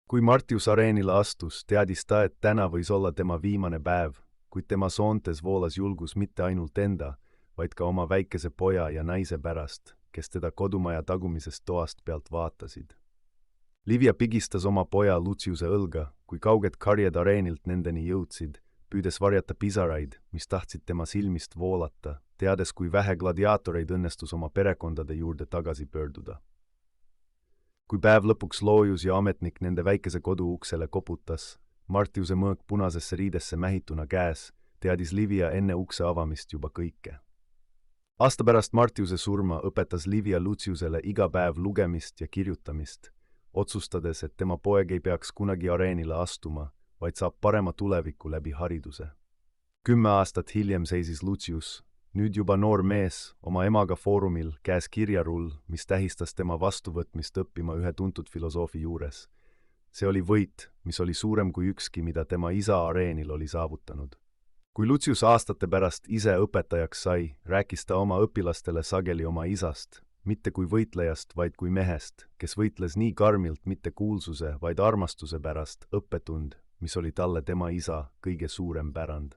Kui Martius areenile astus, teadis ta, et täna võis olla tema viimane päev, kuid tema soontes voolas julgus mitte ainult enda, vaid ka oma väikese poja ja naise pärast, kes teda kodumaja tagumisest toast pealt vaatasid. Livia pigistas oma poja Luciuse õlga, kui kauged karjed areenilt nendeni jõudsid, püüdes varjata pisaraid, mis tahtsid tema silmist voolata, teades, kui vähe gladiaatoreid õnnestus oma perekondade juurde tagasi pöörduda. Kui päev lõpuks loojus ja ametnik nende väikese kodu uksele koputas, Martiuse mõõk punasesse riidesse mähituna käes, teadis Livia enne ukse avamist juba kõike. Aasta pärast Martiuse surma õpetas Livia Luciusele iga päev lugemist ja kirjutamist, otsustades, et tema poeg ei peaks kunagi areenile astuma, vaid saab parema tuleviku läbi hariduse. 10 aastat hiljem seisis Lucius, nüüd juba noor mees, oma emaga foorumil käes kirjarull, mis tähistas tema vastuvõtmist õppima ühe tuntud filosoofi juures. See oli võit, mis oli suurem kui ükski, mida tema isa areenil oli saavutanud. Kui Lucius aastate pärast ise õpetajaks sai, rääkis ta oma õpilastele sageli oma isast, mitte kui võitlejast, vaid kui mehest, kes võitles nii karmilt mitte kuulsuse, vaid armastuse pärast, õppetund, mis oli talle tema isa kõige suurem pärand.